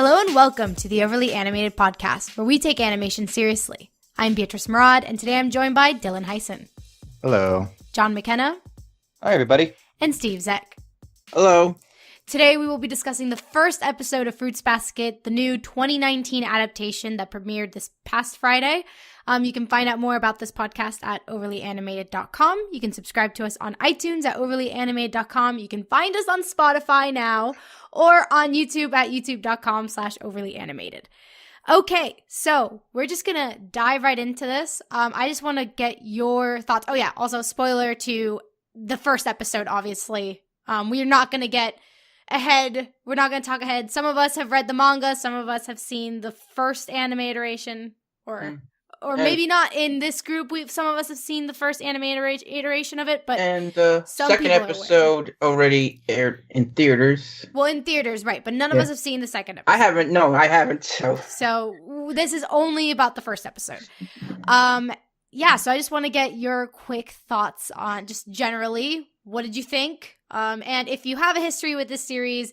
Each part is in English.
Hello and welcome to the Overly Animated Podcast, where we take animation seriously. I'm Beatriz Mourad, and today I'm joined by Dylan Hysen. Hello. John McKenna. Hi, everybody. And Steve Zec. Hello. Today we will be discussing the first episode of Fruits Basket, the new 2019 adaptation that premiered this past Friday. You can find out more about this podcast at overlyanimated.com. You can subscribe to us on iTunes at overlyanimated.com. You can find us on Spotify now or on YouTube at youtube.com/overlyanimated. Okay, so we're just going to dive right into this. I just want to get your thoughts. Oh yeah, also spoiler to the first episode, obviously. We are not going to get ahead. We're not going to talk ahead. Some of us have read the manga. Some of us have seen the first anime iteration, or maybe not in this group. Some of us have seen the first anime iteration of it, but and the second episode already aired in theaters. Well, in theaters, right? But none of us have seen the second episode. I haven't. No, I haven't. So this is only about the first episode. Yeah. So I just want to get your quick thoughts on just generally, what did you think? And if you have a history with this series,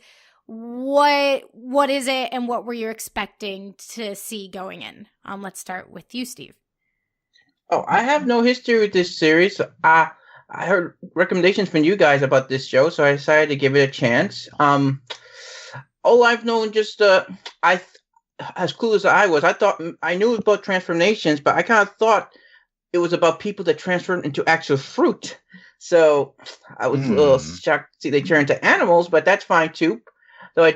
what is it and what were you expecting to see going in? Let's start with you, Steve. Oh, I have no history with this series. I heard recommendations from you guys about this show, so I decided to give it a chance. All I've known, just as cool as I was, I thought I knew about transformations, but I kind of thought it was about people that transformed into actual fruit. So I was a little shocked to see they turn into animals, but that's fine too. Though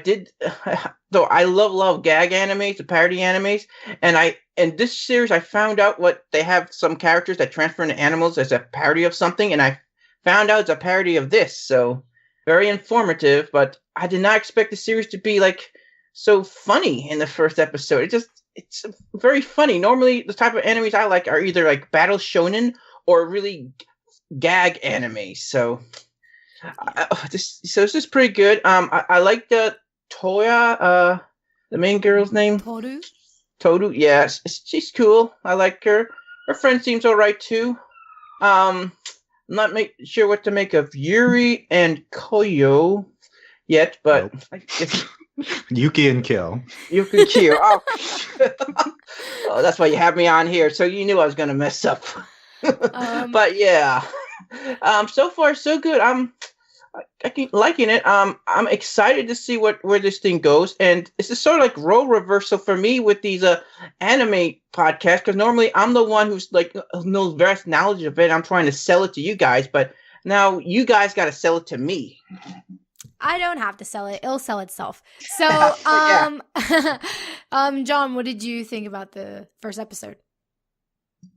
I love gag animes, the parody animes, and in this series I found out what they have some characters that transfer into animals as a parody of something, and I found out it's a parody of this. So very informative, but I did not expect the series to be like so funny in the first episode. It's very funny. Normally the type of animes I like are either like battle shonen or really gag anime. So this is pretty good. I like the Toya, the main girl's name. Toru. Yes, she's cool. I like her. Her friend seems alright too. I'm not sure what to make of Yuri and Koyo yet, but Yuki and Kyo. Yuki and Kyo. Oh. Oh, that's why you have me on here. So you knew I was gonna mess up. But yeah. So far so good. I keep liking it. I'm excited to see where this thing goes, and it's just sort of like role reversal for me with these anime podcasts, because normally I'm the one who's like knows vast knowledge of it. I'm trying to sell it to you guys, but now you guys got to sell it to me. I don't have to sell it; it'll sell itself. So, John, what did you think about the first episode?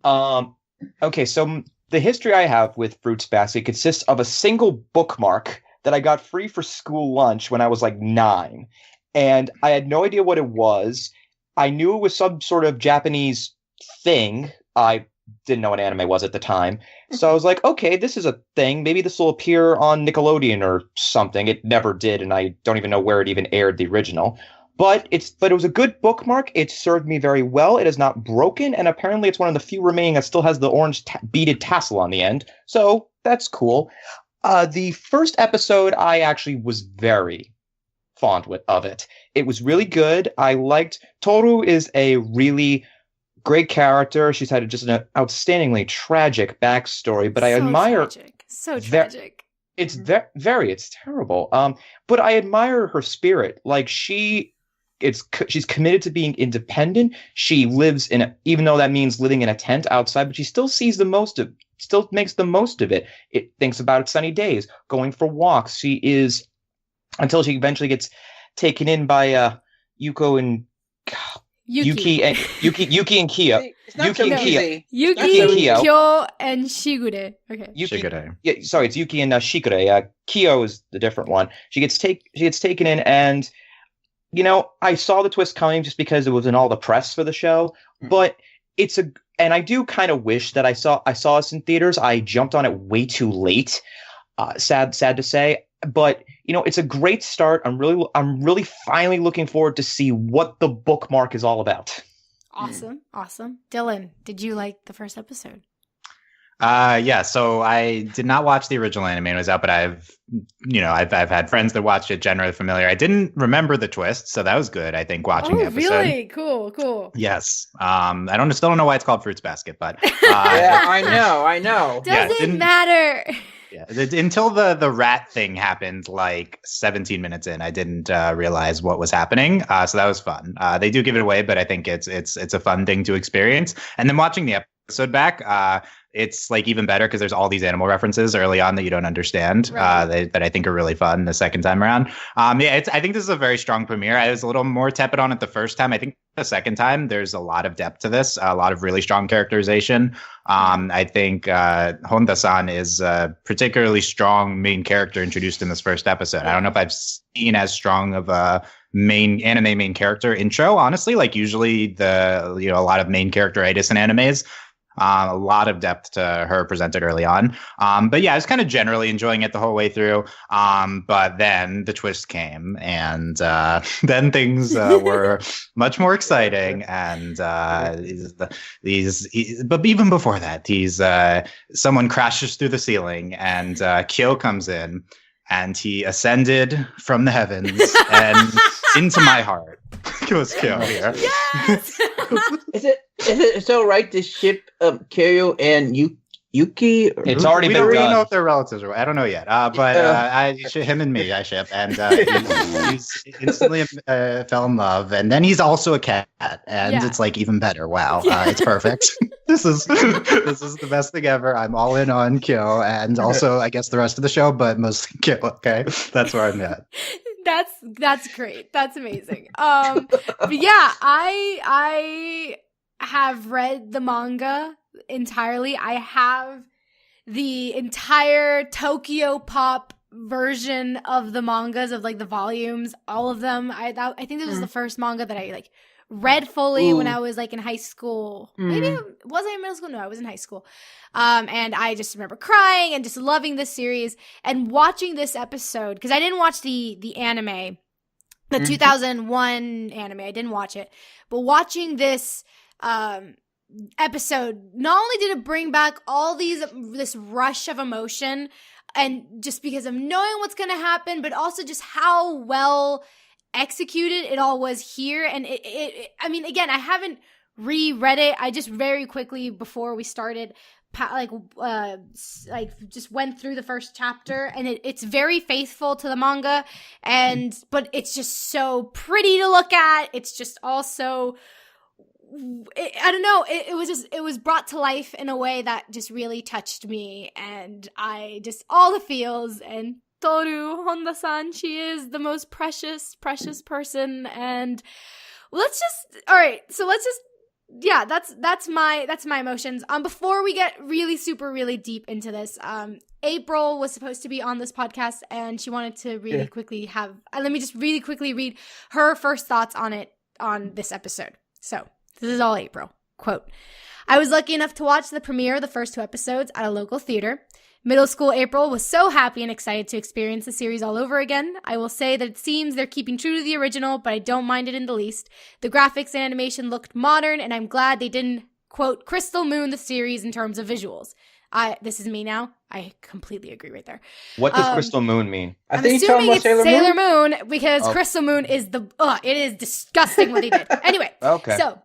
Okay, so the history I have with Fruits Basket consists of a single bookmark that I got free for school lunch when I was like 9. And I had no idea what it was. I knew it was some sort of Japanese thing. I didn't know what anime was at the time. So I was like, okay, this is a thing. Maybe this will appear on Nickelodeon or something. It never did, and I don't even know where it even aired, the original. But it was a good bookmark. It served me very well. It is not broken, and apparently it's one of the few remaining that still has the orange beaded tassel on the end. So that's cool. The first episode, I actually was very fond of it. It was really good. I liked Toru is a really great character. She's had just an outstandingly tragic backstory, but I admire so tragic. It's it's terrible. But I admire her spirit. Like she's committed to being independent. She lives even though that means living in a tent outside, but she still makes the most of it. It thinks about its sunny days, going for walks. She is, until she eventually gets taken in by Yuki and Kyo. Kyo and Shigure. Okay. Shigure. Yeah, sorry, it's Yuki and Shigure. Kyo is the different one. She gets taken in, and I saw the twist coming just because it was in all the press for the show. But and I do kind of wish that I saw us in theaters. I jumped on it way too late. Sad to say. But it's a great start. I'm really finally looking forward to see what the bookmark is all about. Awesome. Dylan, did you like the first episode? Yeah, so I did not watch the original anime when it was out, but I've had friends that watched it, generally familiar. I didn't remember the twist, so that was good, I think, watching the episode. Really? Cool. Yes. I still don't know why it's called Fruits Basket, but Yeah, I know. Doesn't matter. Yeah, until the rat thing happened like 17 minutes in, I didn't realize what was happening. So that was fun. They do give it away, but I think it's a fun thing to experience. And then watching the episode back, it's like even better because there's all these animal references early on that you don't understand, Right. that I think are really fun the second time around. I think this is a very strong premiere. I was a little more tepid on it the first time. I think the second time there's a lot of depth to this, a lot of really strong characterization. I think Honda-san is a particularly strong main character introduced in this first episode. I don't know if I've seen as strong of a anime main character intro, honestly. Like usually a lot of main characteritis in animes. A lot of depth to her presented early on. But yeah, I was kind of generally enjoying it the whole way through. But then the twist came, and then things were much more exciting. And but even before that, someone crashes through the ceiling, and Kyo comes in, and he ascended from the heavens and into my heart. Goes Kyo here. Yes. Is it so right to ship Kiryu and Yuki? It's already we been don't really done. know if they're relatives or what. I don't know yet. But him and me, I ship, and he's instantly fell in love, and then he's also a cat, and it's like even better. Wow, it's perfect. This is the best thing ever. I'm all in on Kyo, and also I guess the rest of the show, but mostly Kyo. Okay, that's where I'm at. That's great. That's amazing. But yeah, I have read the manga entirely. I have the entire Tokyo Pop version of the mangas, of like the volumes, all of them. I think this was the first manga that I like read fully when I was like in high school. Maybe was I in middle school? No, I was in high school. And I just remember crying and just loving this series and watching this episode because I didn't watch the anime, the 2001 anime. I didn't watch it, but watching this episode, not only did it bring back all this rush of emotion, and just because of knowing what's going to happen, but also just how well executed it all was here. And I mean, again, I haven't reread it. I just very quickly before we started just went through the first chapter, and it's very faithful to the manga, but it's just so pretty to look at. It's just also I don't know, it was brought to life in a way that just really touched me, and I just all the feels. And Toru Honda-san, she is the most precious person. And that's my emotions. Before we get really really deep into this, April was supposed to be on this podcast, and she wanted to really quickly have let me just really quickly read her first thoughts on it on this episode. So this is all April. Quote, I was lucky enough to watch the premiere of the first 2 episodes at a local theater. Middle school April was so happy and excited to experience the series all over again. I will say that it seems they're keeping true to the original, but I don't mind it in the least. The graphics and animation looked modern, and I'm glad they didn't, quote, Crystal Moon the series in terms of visuals. This is me now. I completely agree right there. What does Crystal Moon mean? I'm assuming it's Sailor Moon because Crystal Moon is it is disgusting what they did. Anyway, Okay. So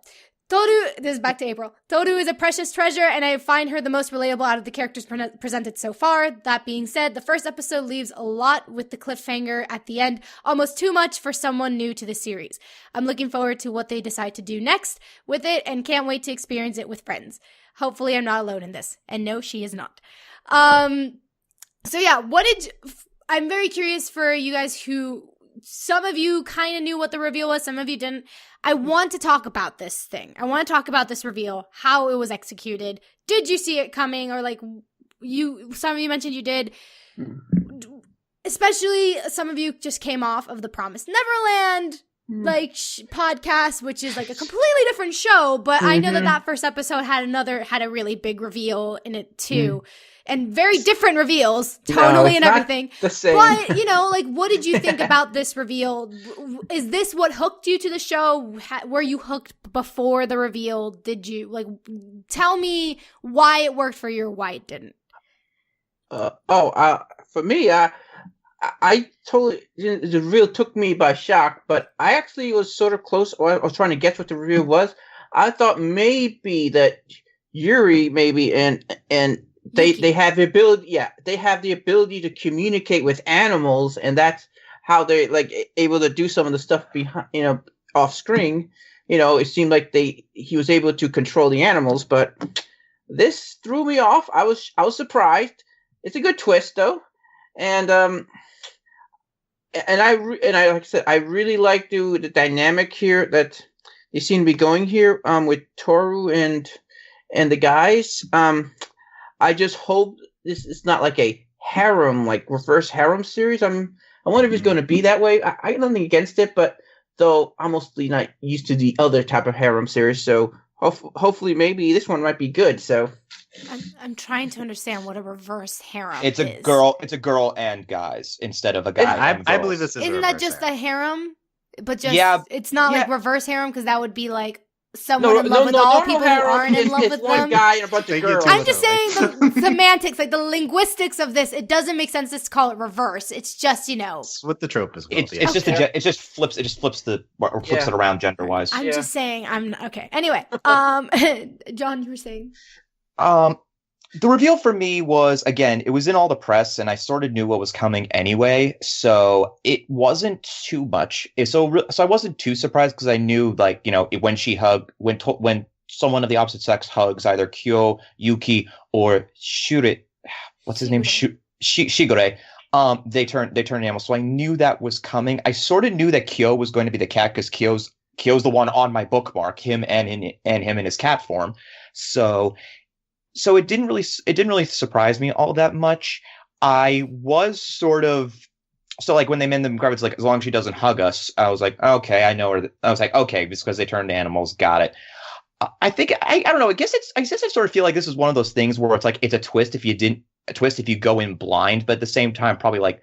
Toru, this is back to April. Toru is a precious treasure, and I find her the most relatable out of the characters presented so far. That being said, the first episode leaves a lot with the cliffhanger at the end, almost too much for someone new to the series. I'm looking forward to what they decide to do next with it, and can't wait to experience it with friends. Hopefully I'm not alone in this. And no, she is not. So yeah, I'm very curious for you guys who, some of you kind of knew what the reveal was, some of you didn't. I want to talk about this thing. I want to talk about this reveal, how it was executed. Did you see it coming? Or like some of you mentioned you did. Especially some of you just came off of the Promised Neverland like podcast, which is like a completely different show, but I know that first episode had a really big reveal in it too. And very different reveals, tonally and everything. The same. But, like, what did you think about this reveal? Is this what hooked you to the show? Were you hooked before the reveal? Did you, tell me why it worked for you or why it didn't? For me, I totally, the reveal took me by shock, but I actually was sort of close. I was trying to guess what the reveal was. I thought maybe that Yuri, and they have the ability to communicate with animals, and that's how they able to do some of the stuff behind, off screen. It seemed like he was able to control the animals, but this threw me off. I was surprised. It's a good twist though, and I like I said, I really like the dynamic here that they seem to be going here with Toru and the guys. I just hope this is not like a harem, reverse harem series. I wonder if it's going to be that way. I got nothing against it, but though I'm mostly not used to the other type of harem series, so hopefully maybe this one might be good. So I'm trying to understand what a reverse harem is. It's a girl and guys instead of a guy. I believe this is. Isn't that just a harem? But just it's not like reverse harem, because that would be like someone in love with all people who aren't in love with one them. Guy and a bunch of girls. I'm just saying the semantics, the linguistics of this. It doesn't make sense to call it reverse. It's just It's what the trope is called. It just flips it around gender wise. I'm just saying. I'm okay. Anyway, John, you were saying. The reveal for me was, again, it was in all the press, and I sort of knew what was coming anyway, so it wasn't too much. So I wasn't too surprised, because I knew, when someone of the opposite sex hugs either Kyo, Yuki, or Shure, what's his name? Shigure, they turn animals. So I knew that was coming. I sort of knew that Kyo was going to be the cat, because Kyo's the one on my bookmark, him and him in his cat form. So it didn't really surprise me all that much. I was sort of when they made them grab, it's as long as she doesn't hug us, I was like, okay, I know her. I was like, okay, it's because they turned animals, got it. I think I don't know. I guess I sort of feel like this is one of those things where it's a twist if you go in blind, but at the same time, probably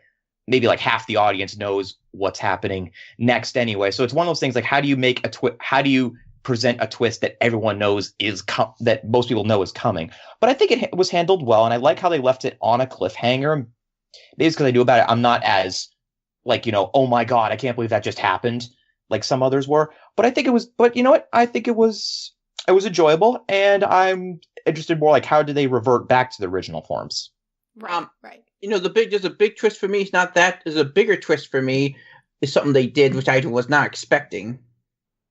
maybe half the audience knows what's happening next anyway. So it's one of those things how do you make a twist? How do you present a twist that everyone knows that most people know is coming? But I think it was handled well, and I like how they left it on a cliffhanger. Maybe it's because I knew about it. I'm not as oh my god, I can't believe that just happened, like some others were. But I think it was. But you know what? I think it was enjoyable, and I'm interested more how did they revert back to the original forms? Right. There's a big twist for me. It's not that. There's a bigger twist for me. Is something they did which I was not expecting.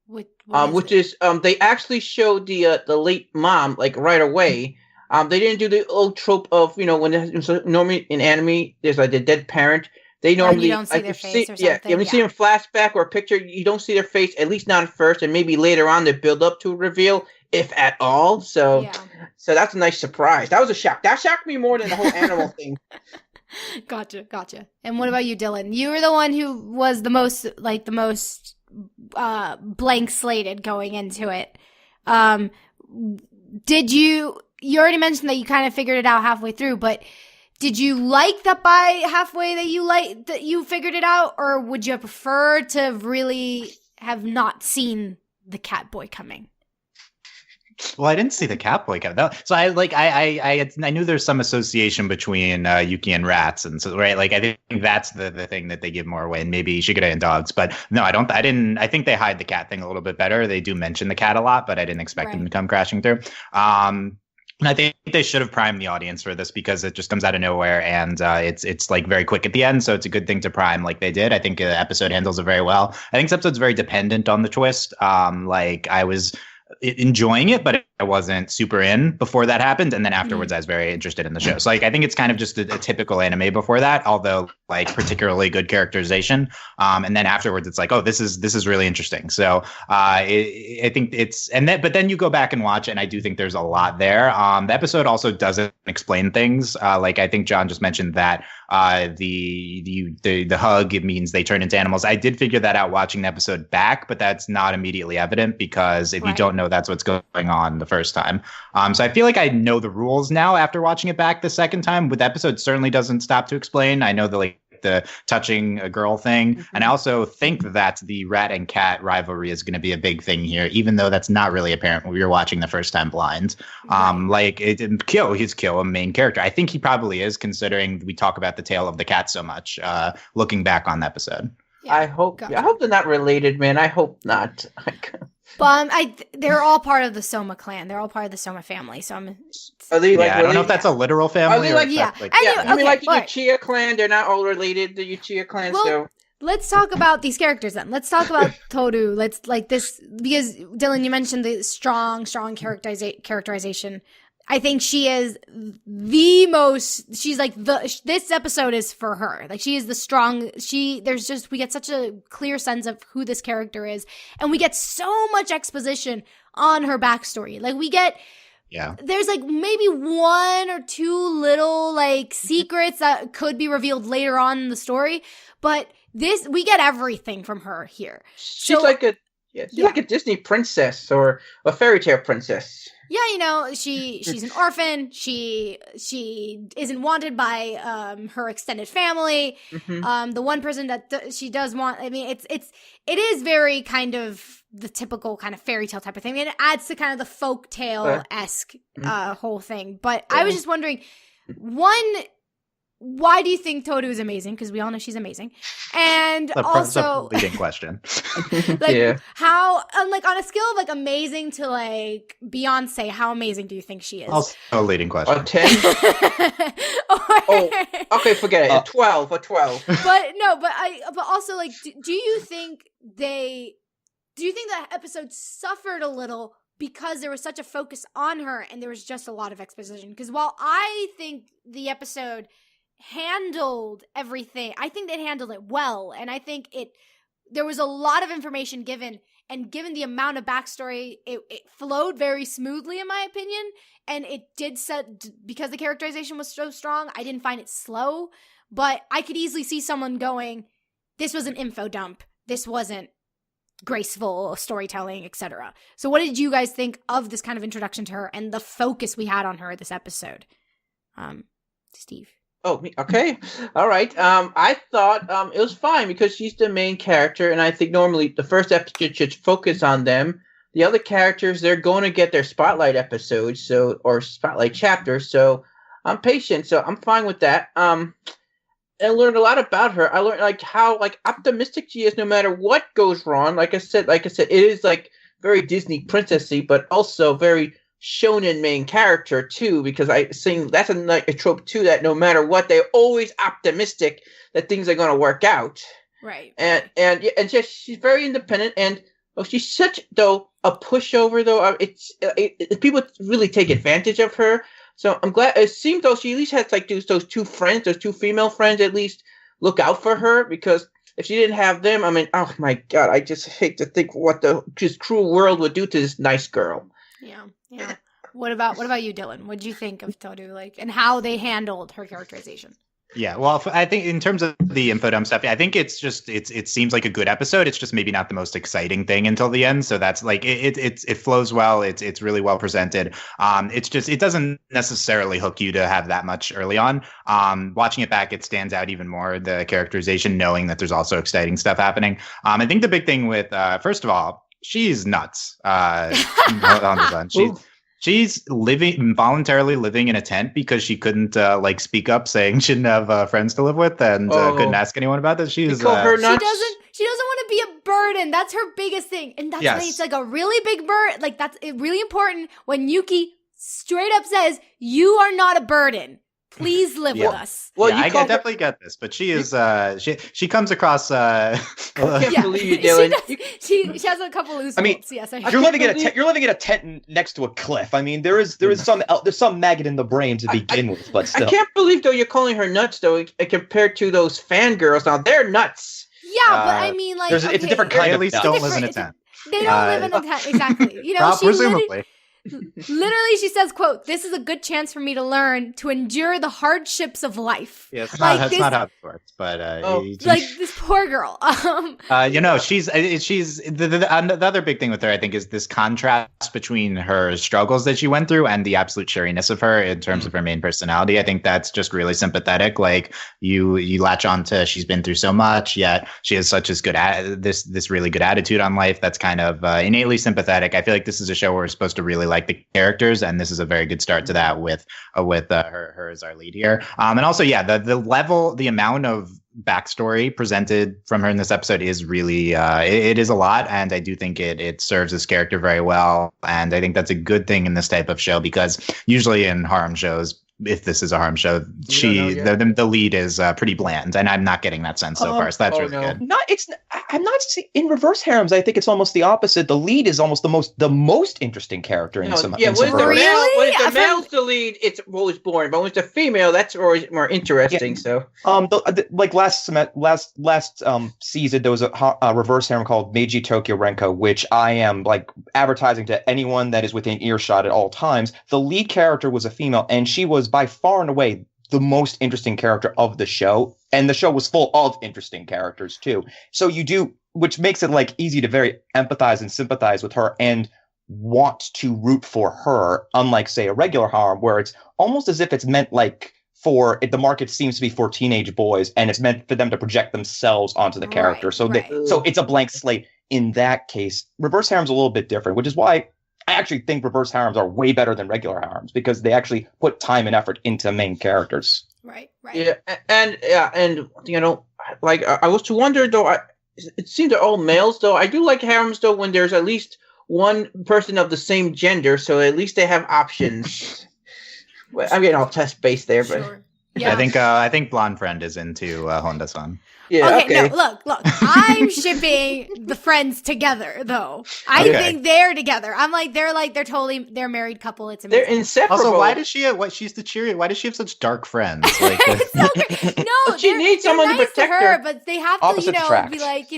Which is they actually showed the late mom right away. They didn't do the old trope of when normally in anime there's the dead parent. They normally you don't see their face or something. Yeah, when you see them flashback or a picture, you don't see their face, at least not at first, and maybe later on they build up to a reveal, if at all. So that's a nice surprise. That was a shock. That shocked me more than the whole animal thing. Gotcha. And what about you, Dylan? You were the one who was the most blank slated going into it. Did you already mentioned that you kind of figured it out halfway through, but did you like that by halfway that you figured it out, or would you prefer to really have not seen the cat boy coming? Well, I didn't see the Catboy coming. So I knew there's some association between Yuki and rats, and so right, I think that's the thing that they give more away, and maybe Shigure and dogs. But no, I don't. I think they hide the cat thing a little bit better. They do mention the cat a lot, but I didn't expect them to come crashing through. And I think they should have primed the audience for this, because it just comes out of nowhere, and it's very quick at the end. So it's a good thing to prime like they did. I think the episode handles it very well. I think this episode's very dependent on the twist. I was enjoying it, but I wasn't super in before that happened, and then afterwards I was very interested in the show. So like I think it's kind of just a typical anime before that, although like particularly good characterization. And then afterwards it's like, oh, this is really interesting. So I think it's but then you go back and watch, and I do think there's a lot there. The episode also doesn't explain things. Like I think John just mentioned that the hug, it means they turn into animals. I did figure that out watching the episode back, but that's not immediately evident because if you don't know that's what's going on the first time. So I feel like I know the rules now after watching it back the second time. But the episode certainly doesn't stop to explain. I know the touching a girl thing. And I also think that the rat and cat rivalry is going to be a big thing here, even though that's not really apparent when we were watching the first time blind. Like it didn't he's Kill, a main character. I think he probably is, considering we talk about the tale of the cat so much, looking back on the episode. Yeah, I hope they're not related, man. I hope not. But they're all part of the Soma clan. They're all part of the Soma family. So are they I don't know if that's a literal family. Are they like, I mean, like the Uchiha clan, they're not all related. The Uchiha clan, so. Let's talk about these characters then. Let's talk about Toru. Let's like this, because Dylan, you mentioned the strong characterization. I think she is the most, she's like this episode is for her. Like she is the strong, we get such a clear sense of who this character is. And we get so much exposition on her backstory. Like there's like maybe one or two little like secrets that could be revealed later on in the story. But we get everything from her here. She's like a Disney princess or a fairy tale princess. Yeah, she's an orphan. She isn't wanted by her extended family. Mm-hmm. The one person that she does want, I mean, it is very kind of the typical kind of fairy tale type of thing. And it adds to kind of the folk tale-esque whole thing. But I was just wondering, why do you think Toru is amazing? Because we all know she's amazing. And that's a leading question. How, like on a scale of like amazing to like Beyonce, how amazing do you think she is? Also a leading question. A 10? Okay, forget it. A 12. But also like, do you think that episode suffered a little because there was such a focus on her and there was just a lot of exposition? Because while I think the episode handled everything, I think they handled it well, and I think there was a lot of information given, and given the amount of backstory, it flowed very smoothly in my opinion, and it did because the characterization was so strong. I didn't find it slow, but I could easily see someone going, this was an info dump, this wasn't graceful storytelling, etc. So what did you guys think of this kind of introduction to her and the focus we had on her this episode? Steve. Oh, me? Okay. All right. I thought it was fine because she's the main character, and I think normally the first episode should focus on them. The other characters, they're going to get their spotlight episodes, or spotlight chapters. So I'm patient, so I'm fine with that. I learned a lot about her. I learned like how like optimistic she is no matter what goes wrong. Like I said, it is like very Disney princessy, but also very shonen main character too, because I think that's a trope too, that no matter what, they're always optimistic that things are going to work out. Right. And she's very independent, and she's such a pushover though. People really take advantage of her. So I'm glad it seems though she at least has like those two female friends at least look out for her, because if she didn't have them, I mean, oh my God, I just hate to think what this cruel world would do to this nice girl. Yeah. What about you, Dylan? What did you think of Toru, like, and how they handled her characterization? Yeah, well, I think in terms of the info dump stuff, I think it's just it seems like a good episode. It's just maybe not the most exciting thing until the end. So that's like it flows well. It's really well presented. It's just it doesn't necessarily hook you to have that much early on. Watching it back, it stands out even more, the characterization, knowing that there's also exciting stuff happening. I think the big thing with first of all, she's nuts. She's voluntarily living in a tent because she couldn't speak up, saying she didn't have friends to live with and couldn't ask anyone about this. She doesn't want to be a burden. That's her biggest thing, and that's why it's like a really big burden. Like that's really important when Yuki straight up says, "You are not a burden. Please live with us. Well, yeah, I definitely get this, but she is she comes across I can't believe you, Dylan. She has a couple loose bolts. Yes, you're living in a tent next to a cliff. I mean, there's some maggot in the brain to begin with, but still. I can't believe though you're calling her nuts though compared to those fangirls. Now they're nuts. Yeah, but I mean, like, it's a different kind of. At least don't live in a tent. They don't live in a tent, exactly. You know, she presumably. Literally, she says, "quote This is a good chance for me to learn to endure the hardships of life." Yeah, that's not how it works. But like this poor girl. you know, she's the other big thing with her, I think, is this contrast between her struggles that she went through and the absolute cheeriness of her in terms of her main personality. I think that's just really sympathetic. Like you latch on to she's been through so much, yet she has such this really good attitude on life. That's kind of innately sympathetic. I feel like this is a show where we're supposed to really like the characters, and this is a very good start to that with her as our lead here. And also, yeah, the amount of backstory presented from her in this episode is really it is a lot, and I do think it serves this character very well, and I think that's a good thing in this type of show, because usually in harem shows, if this is a harem show, the lead is pretty bland, and I'm not getting that sense so far. So that's really good. I'm not in reverse harems. I think it's almost the opposite. The lead is almost the most interesting character in some. Yeah, when the male's the lead, it's always boring. But when it's a female, that's always more interesting. Yeah. So, like last season, there was a reverse harem called Meiji Tokyo Renko, which I am like advertising to anyone that is within earshot at all times. The lead character was a female, and she was by far and away the most interesting character of the show, and the show was full of interesting characters too. So which makes it like easy to very empathize and sympathize with her and want to root for her, unlike say a regular harem where it's almost as if it's meant like the market seems to be for teenage boys, and it's meant for them to project themselves onto the character. So it's a blank slate. In that case, reverse harem's a little bit different, which is why I actually think reverse harems are way better than regular harems, because they actually put time and effort into main characters. Right. Yeah, and you know, like I was to wonder though. It seems they're all males though. I do like harems though when there's at least one person of the same gender, so at least they have options. I'm getting off test base there, but sure. Yeah. I think Blonde Friend is into Honda-san. Yeah, okay. No, look. I'm shipping the friends together, though. I think they're together. I'm like, they're married couple. It's amazing. They're inseparable. Also, why does she have she's the cheerleader? Why does she have such dark friends? Like, no, she needs someone to protect her, but they have to, be like,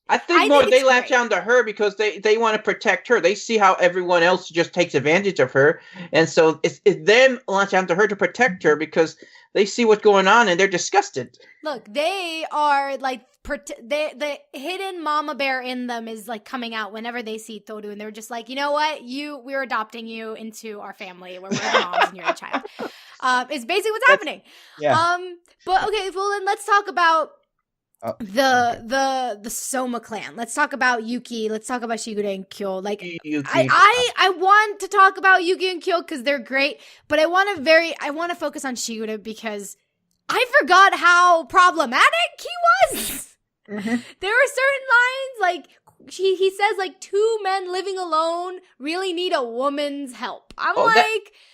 I think they latch on to her because they want to protect her. They see how everyone else just takes advantage of her, and so it's them latch on to her to protect her because they see what's going on and they're disgusted. Look, they are like the hidden mama bear in them is like coming out whenever they see Toru, and they're just like, you know what, we're adopting you into our family where we're the moms and you're a child. It's basically what's happening. Yeah. But okay, well then let's talk about the Soma clan. Let's talk about Yuki. Let's talk about Shigure and Kyo. Like Yuki. I want to talk about Yuki and Kyo because they're great, but I want to focus on Shigure because I forgot how problematic he was. Mm-hmm. There were certain lines like he says like 2 men living alone really need a woman's help. I'm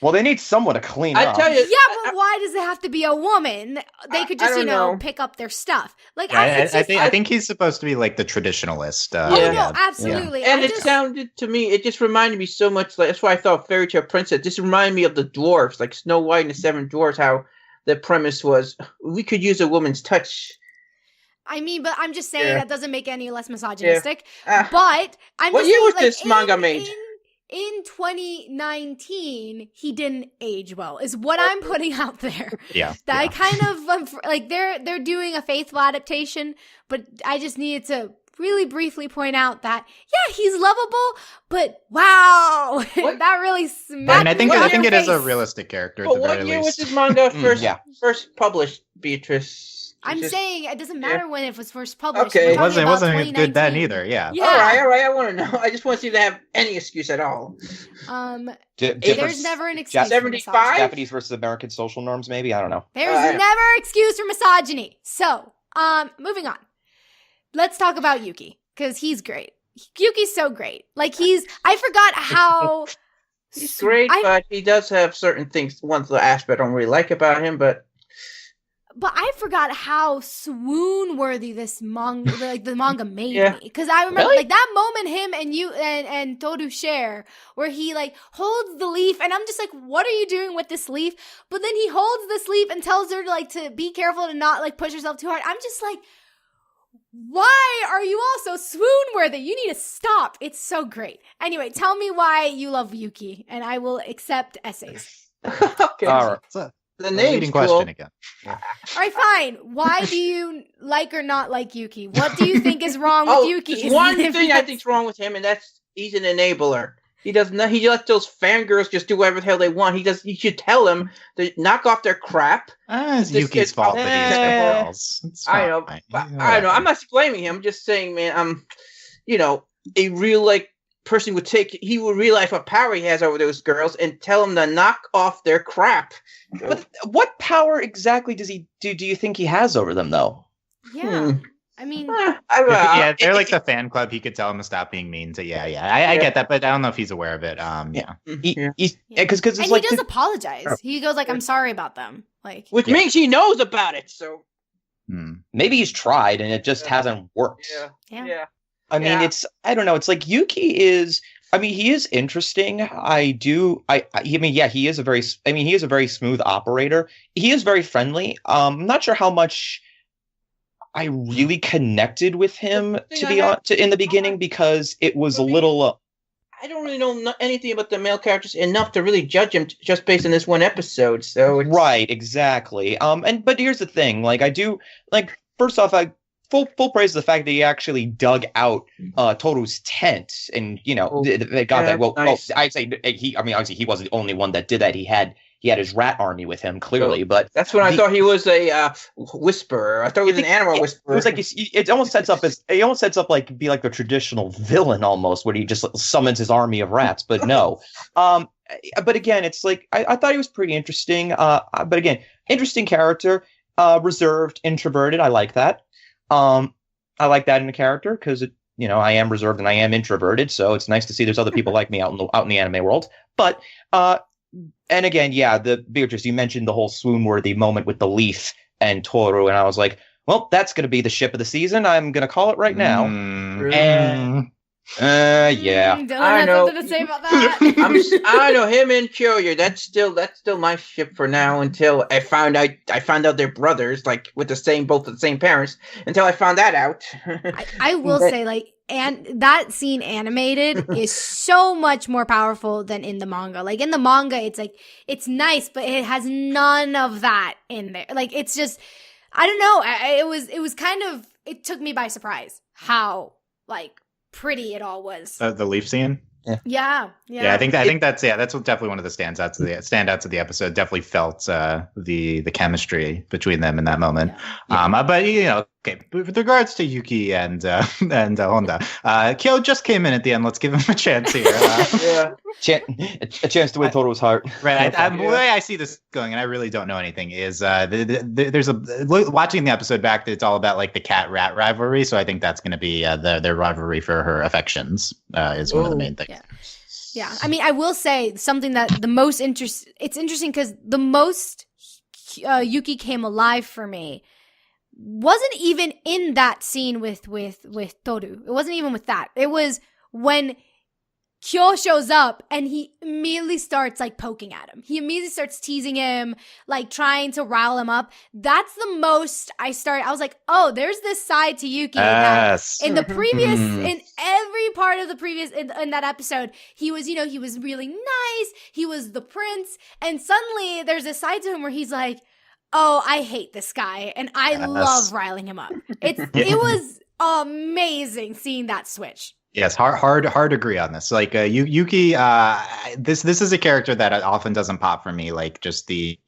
well, they need someone to clean up. I tell you, yeah, but why does it have to be a woman? They could just pick up their stuff. Like I think he's supposed to be like the traditionalist. No, absolutely. Yeah. And it sounded to me, it just reminded me so much. Like that's why I thought Fairy Tale Princess. This reminded me of the dwarves, like Snow White and the 7 Dwarfs. How the premise was we could use a woman's touch. I mean, but I'm just saying that doesn't make it any less misogynistic. Yeah. But I'm what just year saying, was this manga made? In 2019, he didn't age well, is what I'm putting out there. Yeah. That I kind of, like, they're doing a faithful adaptation, but I just needed to really briefly point out that, yeah, he's lovable, but wow, that really smacked I think it is a realistic character at the very least. What year was this manga first published, Beatrice? I'm saying it doesn't matter when it was first published. Okay. It wasn't good then either, yeah. Yeah. All right, I want to know. I just want to see if they have any excuse at all. There's never an excuse 75? Japanese versus American social norms, maybe? I don't know. There's never an excuse for misogyny. So, moving on. Let's talk about Yuki, because he's great. Yuki's so great. Like, I forgot how He's great, but he does have certain things. One aspect I don't really like about him, but I forgot how swoon-worthy this manga, the manga made me. Because I remember, Really? that moment him and Toru share, where he, holds the leaf, and I'm just like, what are you doing with this leaf? But then he holds this leaf and tells her, to be careful to not, push herself too hard. I'm just like, why are you all so swoon-worthy? You need to stop. It's so great. Anyway, tell me why you love Yuki, and I will accept essays. okay. All right. So, The name's cool. question again. All right, fine. Why do you like or not like Yuki? What do you think is wrong with Yuki? There's one thing I think's wrong with him, and that's he's an enabler. He does not. He lets those fangirls just do whatever the hell they want. You should tell him to knock off their crap. It's Yuki's fault that he has girls. It's I know. fine. I know. I'm not blaming him. I'm just saying, man. A real person would he would realize what power he has over those girls and tell them to knock off their crap. But what power exactly does he do? Do you think he has over them, though? Yeah. I mean, Yeah, they're like the fan club. He could tell him to stop being mean to. I get that, but I don't know if he's aware of it. Because it's and he like does apologize. He goes I'm sorry about them. Which means he knows about it. So maybe he's tried and it just hasn't worked. Yeah. I mean, I don't know. It's like Yuki is. I mean, he is interesting. He is a very smooth operator. He is very friendly. I'm not sure how much I really connected with him in the beginning because it was a little. I don't really know anything about the male characters enough to really judge him just based on this one episode. So right, exactly. But here's the thing. I do first off, Full praise to the fact that he actually dug out Toru's tent, and they got that. Well, nice. I'd say obviously he wasn't the only one that did that. He had his rat army with him, clearly. But that's when I thought he was a whisperer. I thought he was an animal whisperer. It was like it almost sets up be like the traditional villain almost, where he just summons his army of rats. But no, but again, it's I thought he was pretty interesting. But again, interesting character, reserved, introverted. I like that. I like that in a character because I am reserved and I am introverted, so it's nice to see there's other people like me out in the anime world. But and again, the Beatrice, you mentioned the whole swoon-worthy moment with the leaf and Toru, and I was like, well, that's going to be the ship of the season. I'm going to call it right now. And yeah, Dylan has something to say about that. I know him and Kyoya. That's still my ship for now until I found out they're brothers, with both the same parents. Until I found that out. I will say, and that scene animated is so much more powerful than in the manga. In the manga, it's nice, but it has none of that in there. It's just, I don't know. It was kind of, it took me by surprise how pretty it all was. The leaf scene. Yeah. I think that's definitely one of the standouts of the episode. Definitely felt the chemistry between them in that moment. But okay. With regards to Yuki and Honda, Kyo just came in at the end. Let's give him a chance here. A chance to win Toru's heart. Right. The way I see this going, and I really don't know anything, is there's watching the episode back. It's all about the cat rat rivalry. So I think that's going to be their rivalry for her affections is one of the main things. Yeah. I mean, I will say something that the most it's interesting because the most Yuki came alive for me wasn't even in that scene with Toru. It wasn't even with that. It was when Kyo shows up and he immediately starts poking at him. He immediately starts teasing him, trying to rile him up. That's the most I was like, oh, there's this side to Yuki. Yes. In the previous, in every part of the previous, in that episode, he was, he was really nice. He was the prince. And suddenly there's a side to him where he's like, oh, I hate this guy. And I love riling him up. It was amazing seeing that switch. Yes, hard to agree on this. Yuki, this is a character that often doesn't pop for me, just the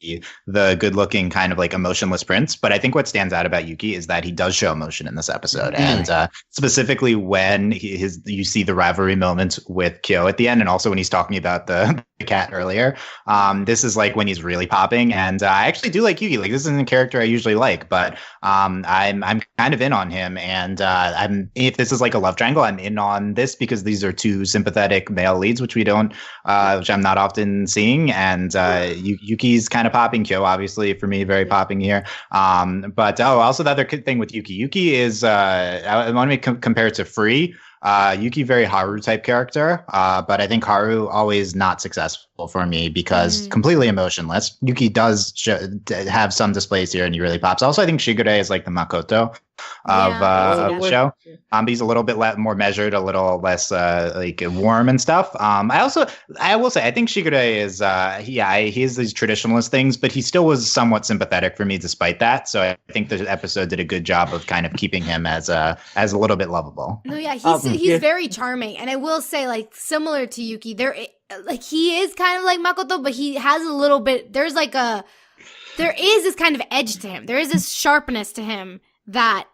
good looking kind of emotionless prince. But I think what stands out about Yuki is that he does show emotion in this episode, and specifically when you see the rivalry moment with Kyo at the end, and also when he's talking about the cat earlier. This is when he's really popping, and I actually do like Yuki. This isn't a character I usually like, but I'm kind of in on him, and if this is a love triangle, I'm in on on this because these are two sympathetic male leads, which I'm not often seeing. And Yuki's kind of popping. Kyo, obviously, for me, very popping here. But also the other thing with Yuki. Yuki is, I want to compare it to Free. Yuki, very Haru type character, but I think Haru always not successful for me because completely emotionless. Yuki does have some displays here and he really pops. Also, I think Shigure is like the Makoto of the show. He's a little bit more measured, a little less like warm and stuff. I will say, I think Shigure is, he has these traditionalist things, but he still was somewhat sympathetic for me despite that. So I think the episode did a good job of kind of keeping him as a little bit lovable. No, yeah, he's very charming, and I will say, like, similar to Yuki, he is kind of like Makoto, but he has a little bit. There is this kind of edge to him. There is this sharpness to him that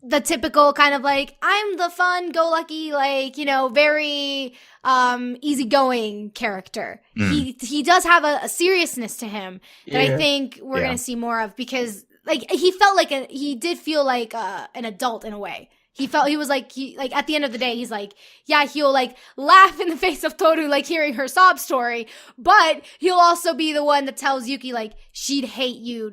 the typical kind of like, I'm the fun go lucky, like, very easygoing character. He does have a seriousness to him that I think we're gonna see more of, because like he did feel like an adult in a way. He was like, at the end of the day, he's like, yeah, he'll like laugh in the face of Toru, like hearing her sob story, but he'll also be the one that tells Yuki, like, she'd hate you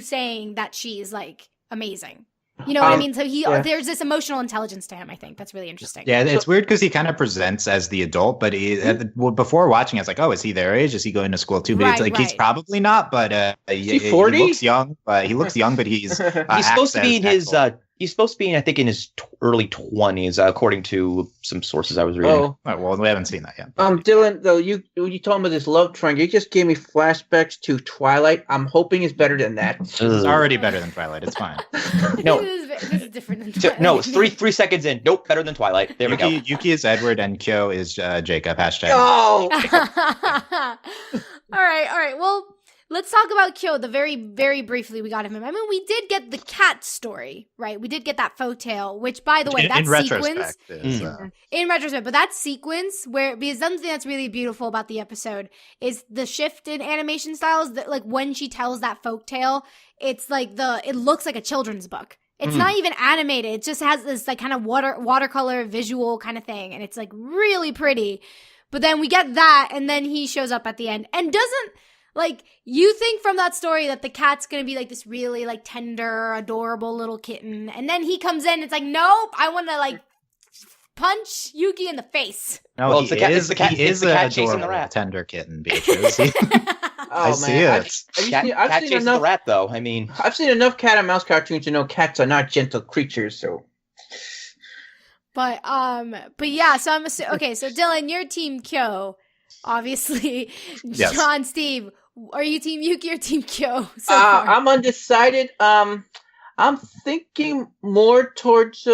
saying that she's like amazing. You know what I mean? So there's this emotional intelligence to him, I think. That's really interesting. Yeah, it's weird because he kind of presents as the adult, but before watching, I was like, oh, is he their age? Is he going to school too? But he's probably not, but he 40? He looks young. But he's he's supposed to be in his he's supposed to be, I think, in his early 20s, according to some sources I was reading. Oh, well, we haven't seen that yet. Dylan, though, when you told me this love triangle, you just gave me flashbacks to Twilight. I'm hoping it's better than that. It's already better than Twilight. It's fine. No, this is different than Twilight. No, 3 seconds in. Nope, better than Twilight. There we go. Yuki is Edward and Kyo is Jacob. Hashtag. Oh! All right. Well, let's talk about Kyo. The very, very briefly we got him. I mean, we did get the cat story, right? We did get that folk tale, which, by the way, that sequence in retrospect, but that sequence because something that's really beautiful about the episode is the shift in animation styles. That, like, when she tells that folk tale, it's like it looks like a children's book. It's not even animated. It just has this like kind of watercolor visual kind of thing, and it's like really pretty. But then we get that, and then he shows up at the end and doesn't. Like, you think from that story that the cat's gonna be like this really like tender, adorable little kitten, and then he comes in. It's like, nope, I want to like punch Yuki in the face. No, well, he is the cat chasing the rat. Tender kitten, Beatriz. I see it. Cat chasing the rat, though. I mean, I've seen enough cat and mouse cartoons to know cats are not gentle creatures. So, but yeah. So okay. So Dylan, you're Team Kyo, obviously. Yes. John, Steve. Are you Team Yuki or Team Kyo? I'm undecided. I'm thinking more towards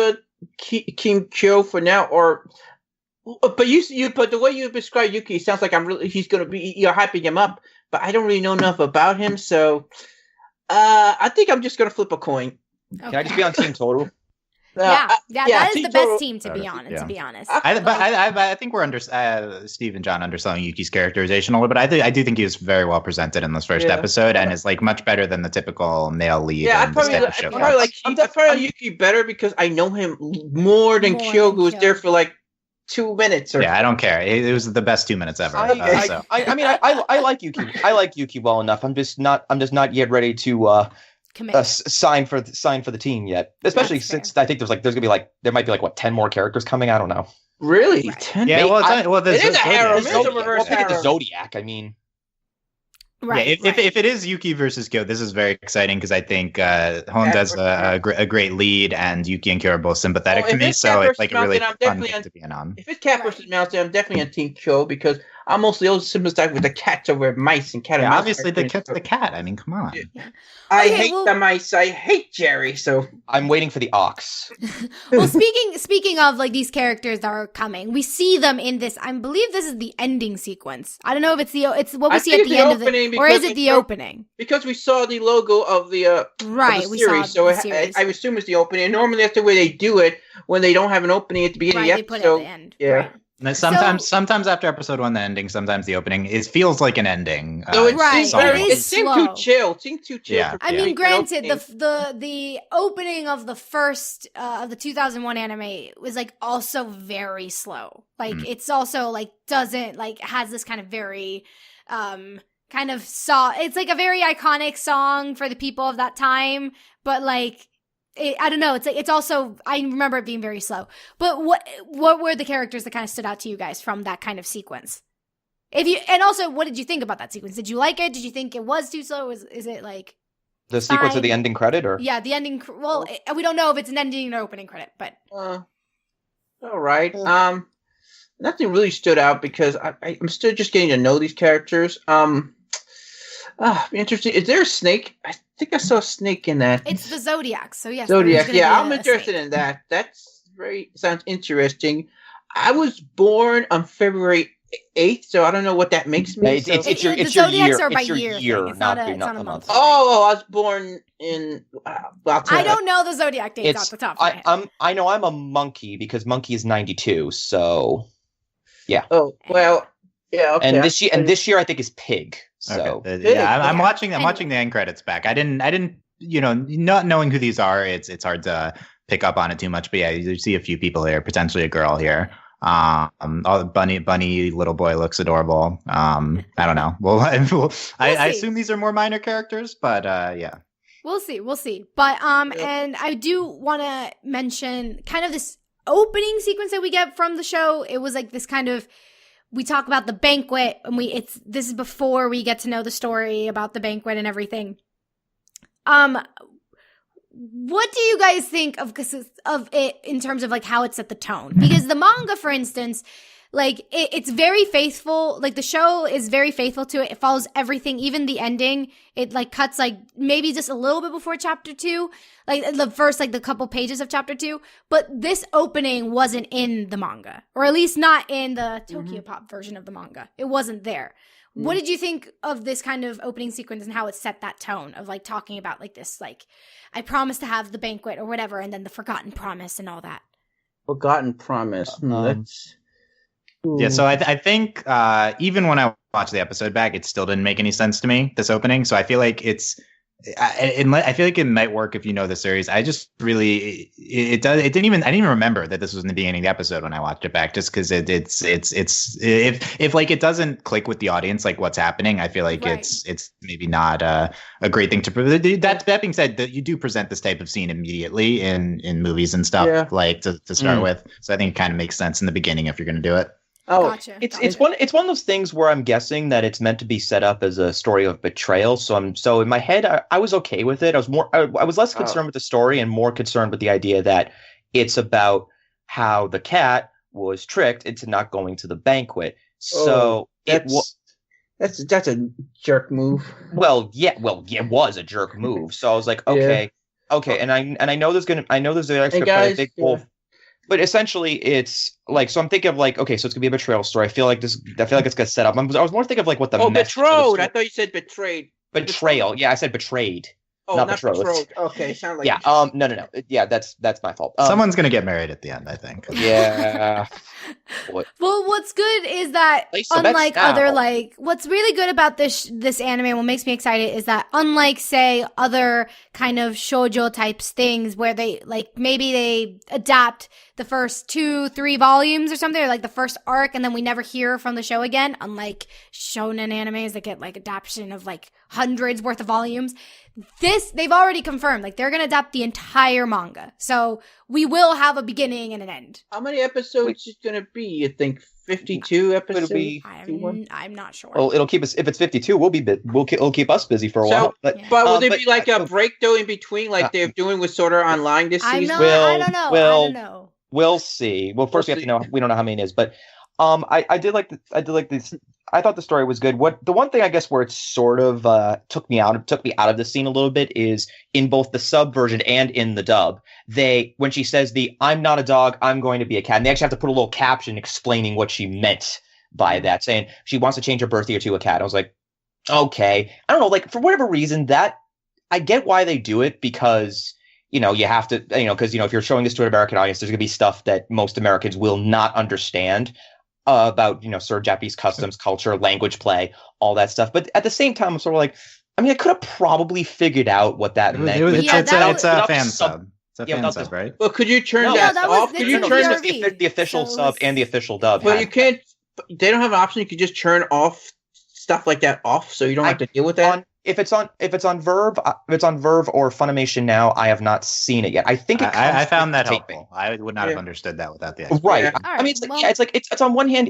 Team Kyo for now. But the way you describe Yuki, it sounds like he's gonna be. You're hyping him up, but I don't really know enough about him. So, I think I'm just gonna flip a coin. Okay. Can I just be on Team Toru? That is the best team to be on. To be honest, I think we're Steve and John underselling Yuki's characterization a little bit. I do think he was very well presented in this first episode, and is like much better than the typical male lead. Yeah, I probably like Yuki better because I know him more than Kyo, who was there for like 2 minutes. Yeah, I don't care. It was the best 2 minutes ever. I like Yuki. I like Yuki well enough. I'm just not yet ready to. Sign for the team yet, especially since I think there might be 10 more characters coming. I don't know. Really? Right. 10? Yeah. It is a harem. It's a reverse harem. The Zodiac. I mean, right. Yeah. If it is Yuki versus Kyo, this is very exciting because I think Hon does a great lead, and Yuki and Kyo are both sympathetic to me. So it's like a really fun thing to be on. If it's cat versus mouse, then I'm definitely on Team Kyo because I'm mostly always sympathetic with the cats over mice and cat and mouse. Obviously, the cat. I mean, come on. Yeah. I hate the mice. I hate Jerry. So I'm waiting for the ox. Well, speaking of like these characters that are coming, we see them in this. I believe this is the ending sequence. I don't know if it's what we see at the end of the, or is it the opening? Because we saw the logo of the series, so I assume it's the opening. And normally that's the way they do it when they don't have an opening at the beginning of the episode. They put it at the end. Yeah. Right. Sometimes after episode 1, the ending. Sometimes the opening. It feels like an ending. So it Right. seemed too chill. It seemed too chill. Yeah. I mean, granted, the opening of the first of the 2001 anime was like also very slow. Like it's also like doesn't like has this kind of very kind of it's like a very iconic song for the people of that time, but like I don't know. It's like it's also I remember it being very slow. But what were the characters that kind of stood out to you guys from that kind of sequence? And also, what did you think about that sequence? Did you like it? Did you think it was too slow? Is it like the sequence of the ending credit, or yeah, the ending? Well, we don't know if it's an ending or opening credit, but all right. Nothing really stood out because I'm still just getting to know these characters. Interesting. Is there a snake? I think I saw a snake in that. It's the Zodiac. So yes, Zodiac. Yeah, I'm interested in that. That's sounds interesting. I was born on February 8th, so I don't know what that makes me. It's your Zodiacs year. are by It's your year. It's not a month. Oh, I was born in. I don't know the Zodiac dates off the top of my head. I know I'm a monkey because monkey is 92. So yeah. Oh well. Yeah. Okay. And this year I think is pig. So okay. I'm watching the end credits back. I didn't not knowing who these are, it's hard to pick up on it too much. But yeah, you see a few people here, potentially a girl here. All the bunny little boy looks adorable. I don't know. Well, I assume these are more minor characters, but yeah. We'll see. But and I do want to mention kind of this opening sequence that we get from the show. It was like this kind of we talk about the banquet, and this is before we get to know the story about the banquet and everything. What do you guys think of it in terms of like how it set the tone? Because the manga, for instance, like it's very faithful. Like the show is very faithful to it. It follows everything, even the ending. It like cuts like maybe just a little bit before chapter 2, like the first like the couple pages of chapter 2. But this opening wasn't in the manga, or at least not in the Tokyo Pop version of the manga. It wasn't there. What did you think of this kind of opening sequence and how it set that tone of like talking about like this, like I promise to have the banquet or whatever, and then the forgotten promise and all that? Forgotten promise. Yeah, so I think even when I watched the episode back, it still didn't make any sense to me, this opening. So I feel like I feel like it might work if you know the series. I just really I didn't even remember that this was in the beginning of the episode when I watched it back, just because it's if like it doesn't click with the audience like what's happening, I feel like it's maybe not a great thing to. That being said, that you do present this type of scene immediately in movies and stuff like to start with. So I think it kind of makes sense in the beginning if you're going to do it. Oh, gotcha. It's one of those things where I'm guessing that it's meant to be set up as a story of betrayal. So in my head I was okay with it. I was less concerned with the story and more concerned with the idea that it's about how the cat was tricked into not going to the banquet. So that's a jerk move. Well, it was a jerk move. So I was like, okay, and I know there's an extra big wolf. But essentially, it's like, so I'm thinking of like, okay, so it's gonna be a betrayal story. I feel like it's gonna set up. I was more thinking of like what the betrothed. I thought you said betrayed. Betrayal. Yeah, I said betrayed. Oh, not betrothed. Okay, sound like no. Yeah, that's my fault. Someone's gonna get married at the end, I think. Yeah. Well, what's good is that unlike other like, what's really good about this anime and what makes me excited is that unlike say other kind of shoujo types things where they like maybe they adapt the first 2-3 volumes or something, or like the first arc, and then we never hear from the show again, unlike shonen animes that get like adaptation of like hundreds worth of volumes. They've already confirmed, like they're going to adapt the entire manga. So we will have a beginning and an end. How many episodes is going to be? You think 52 episodes? I'm not sure. Well, it'll keep us, if it's 52, it'll keep us busy for a while. But will there be like a break though in between, like they're doing with Sword Art Online this season? I don't know. We'll see. Well, first we have to know. We don't know how many it is, but I did like this. I thought the story was good. The one thing I guess where it sort of took me out of the scene a little bit is in both the sub version and in the dub. When she says "I'm not a dog, I'm going to be a cat," and they actually have to put a little caption explaining what she meant by that, saying she wants to change her birth year to a cat. I was like, okay, I don't know, like for whatever reason that I get why they do it, because you have to, because if you're showing this to an American audience, there's going to be stuff that most Americans will not understand. about, sort of Japanese customs, culture, language play, all that stuff. But at the same time, I'm sort of like, I mean, I could have probably figured out what that meant. It's a fan sub. It's a fan sub, right? Well, could you turn that off? Could you turn the official sub and the official dub? Well, you can't. They don't have an option. You could just turn off stuff like that off, so you don't have to deal with that. If it's on Verve or Funimation now, I have not seen it yet. I think I found that helpful. I would not have understood that without the explanation. Right. I mean, it's on one hand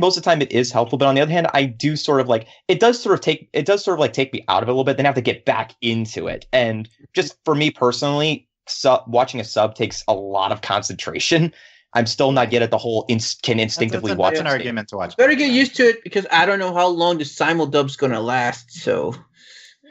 most of the time it is helpful, but on the other hand, I do sort of like it does sort of take me out of it a little bit. Then I have to get back into it, and just for me personally, watching a sub takes a lot of concentration. I'm still not yet at the whole can instinctively watch an argument to watch. Better get used to it because I don't know how long the simuldub's gonna last. So,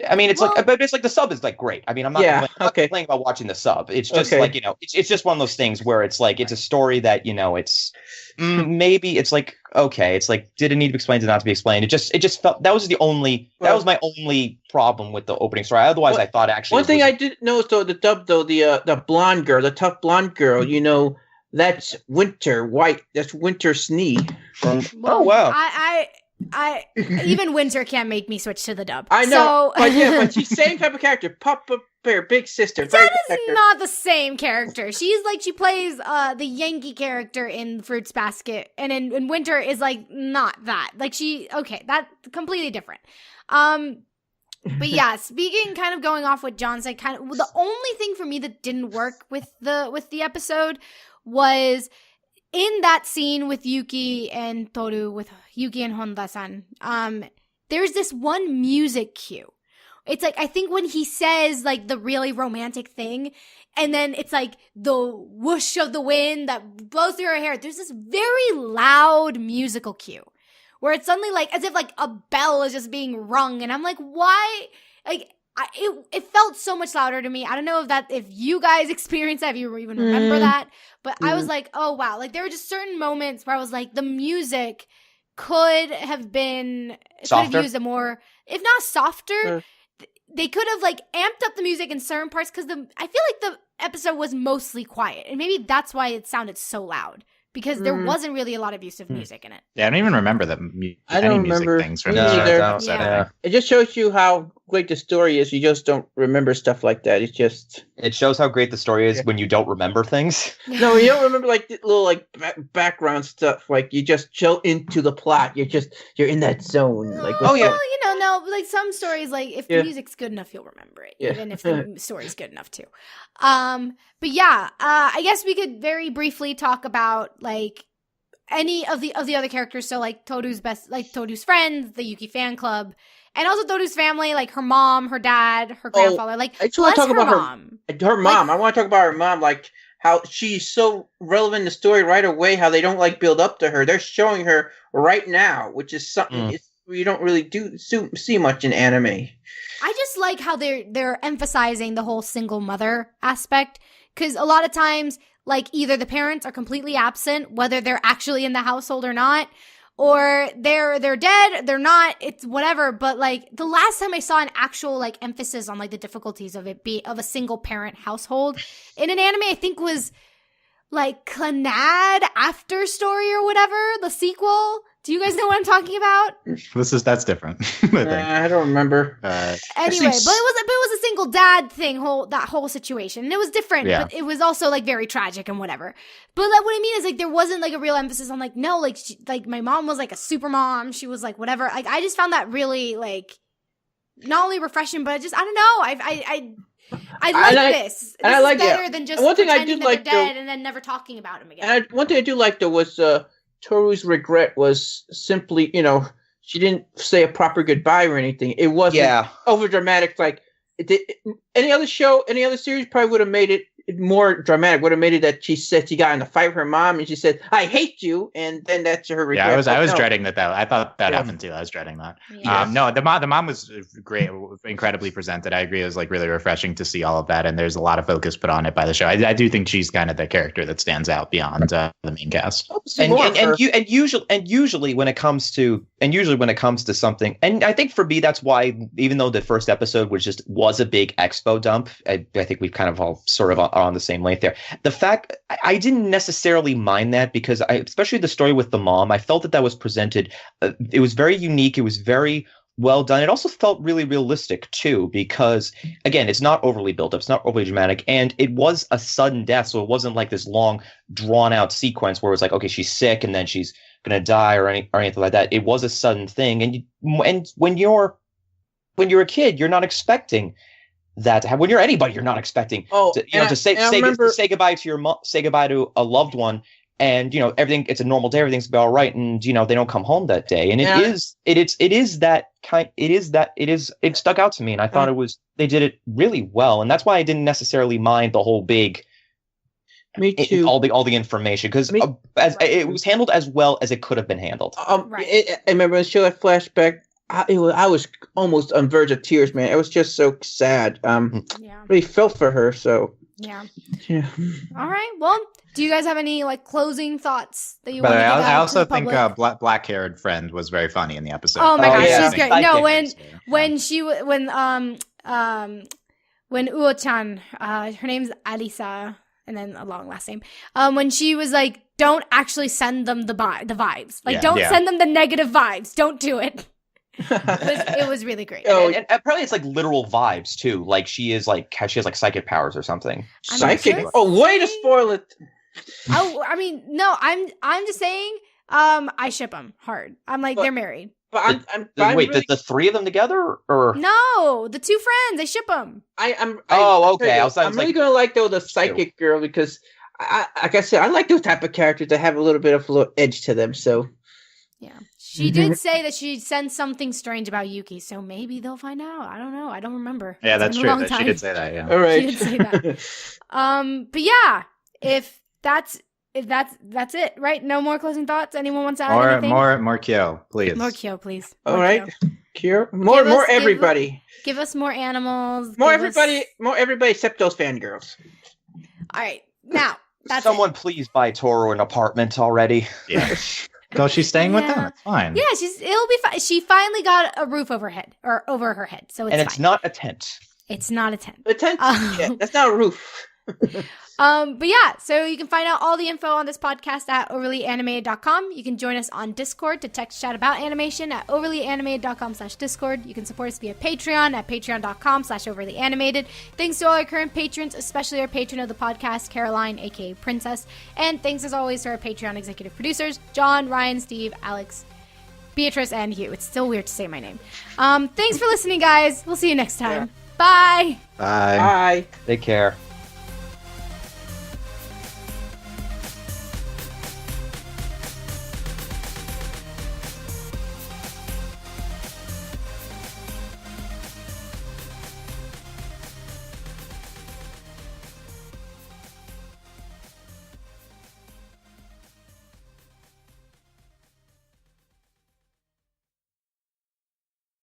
I mean, but it's like the sub is like great. I mean, I'm not complaining about watching the sub. It's just like it's just one of those things where it's like it's a story that it's maybe it's like okay, it's like did it need to be explained? Did it not to be explained? It just felt that was my only problem with the opening story. Otherwise, I thought actually one thing I didn't know is though the dub though the blonde girl, the tough blonde girl, That's Winter White. That's Winter Snee. Oh wow! I even Winter can't make me switch to the dub. I know, but she's same type of character. Papa Bear, big sister. That is not the same character. She plays the Yankee character in Fruits Basket, and in Winter is like not that. Like that's completely different. But yeah, speaking kind of going off what John said, the only thing for me that didn't work with the episode was in that scene with Yuki and Toru, with Yuki and Honda-san, there's this one music cue. It's like, I think when he says like the really romantic thing, and then it's like the whoosh of the wind that blows through her hair, there's this very loud musical cue where it's suddenly like as if like a bell is just being rung, and I'm like, why? Like, it felt so much louder to me. I don't know if you guys experienced that, if you even remember that, but I was like, oh wow. Like there were just certain moments where I was like, the music could have used a more, if not softer, they could have like amped up the music in certain parts, because I feel like the episode was mostly quiet, and maybe that's why it sounded so loud. Because there wasn't really a lot of use of music in it. Yeah, I don't even remember any music things from either. It just shows you how great the story is. You just don't remember stuff like that. It shows how great the story is when you don't remember things. No, you don't remember like little like background stuff. Like you just chill into the plot. You're in that zone. Like like some stories, like if the music's good enough, you'll remember it, even if the story's good enough too. But yeah, I guess we could very briefly talk about like any of the other characters. So like Toru's friends, the Yuki fan club, and also Toru's family, like her mom, her dad, her grandfather. Like I just want to talk about her mom. Her mom. I want to talk about her mom, like how she's so relevant in the story right away. How they don't like build up to her. They're showing her right now, which is something you don't really see much in anime. I just like how they're emphasizing the whole single mother aspect, because a lot of times, like, either the parents are completely absent, whether they're actually in the household or not, or they're dead, they're not, it's whatever. But like the last time I saw an actual like emphasis on like the difficulties of a single parent household in an anime, I think was like Clannad After Story or whatever, the sequel. Do you guys know what I'm talking about? That's different. I don't remember. Anyway, but it was a single dad thing, that whole situation, and it was different. Yeah. But it was also like very tragic and whatever. But like what I mean is like there wasn't like a real emphasis on like no, like like my mom was like a super mom. She was like whatever. Like I just found that really like not only refreshing, but just I don't know. I like this. And I like better than just one thing I do like they're dead and then never talking about him again. And one thing I do like though was Toru's regret was simply, she didn't say a proper goodbye or anything. It wasn't over dramatic. Like any other show, any other series probably would have made it more dramatic. Would have made it that she said she got in a fight with her mom and she said, "I hate you," and then that's her regret. Yeah, I was dreading that. I thought that happened too. I was dreading that. Yeah. No, the mom was great, incredibly presented. I agree. It was like really refreshing to see all of that, and there's a lot of focus put on it by the show. I do think she's kind of the character that stands out beyond the main cast. And usually when it comes to something, and I think for me that's why, even though the first episode was a big expo dump, I think we've kind of all sort of on the same length there. The fact I didn't necessarily mind that because especially the story with the mom, I felt that was presented. It was very unique. It was very well done. It also felt really realistic too, because again, it's not overly built up, it's not overly dramatic, and it was a sudden death, so it wasn't like this long, drawn out sequence where it's like, okay, she's sick and then she's gonna die or anything like that. It was a sudden thing, and when you're a kid, you're not expecting that to happen. When you're anybody, you're not expecting to say goodbye to your mom, say goodbye to a loved one. And everything. It's a normal day. Everything's be all right, and they don't come home that day. And it stuck out to me, and I thought they did it really well, and that's why I didn't necessarily mind the whole big. Me too. All the information, because it was handled as well as it could have been handled. I remember when she had flashback. I was almost on verge of tears, man. It was just so sad. Really felt for her. So yeah. All right. Well. Do you guys have any closing thoughts that you want to give out? I also think black-haired friend was very funny in the episode. Oh my gosh, yeah. she's great. No, when Uo-chan, her name's Alisa, and then a long last name. When she was like, "Don't actually send them the vibes. Don't send them the negative vibes. Don't do it." It was really great. And apparently it's literal vibes too. Like she has psychic powers or something. Psychic? Way to spoil it. I mean, no, I'm just saying, I ship them hard. I'm like, they're married. But the three of them together, or no, the two friends, I ship them. I'm really gonna like the psychic girl because, like I said, I like those type of characters that have a little edge to them. So, yeah, she did say that she sensed something strange about Yuki, so maybe they'll find out. I don't know. I don't remember. Yeah, that's true. She did say that. Yeah. All right. She did say that. But yeah, if that's it, right? No more closing thoughts. Anyone wants to add anything? More Kyo, please. More Kyo, please. All right, Kyo. More everybody. Give us more animals. More everybody except those fangirls. All right, now that's someone please buy Toru an apartment already. Yeah. So she's staying with them. It's fine. Yeah, it'll be fine. She finally got a roof over her head, so it's fine. It's not a tent. It's not a tent. A tent? That's not a roof. But yeah, so you can find out all the info on this podcast at overlyanimated.com. You can join us on Discord to text chat about animation at overlyanimated.com/Discord. You can support us via Patreon at patreon.com/overlyanimated. Thanks to all our current patrons, especially our patron of the podcast, Caroline, aka Princess. And thanks as always to our Patreon executive producers, John, Ryan, Steve, Alex, Beatrice, and Hugh. It's still weird to say my name. Thanks for listening, guys. We'll see you next time. Bye. Bye. Take care.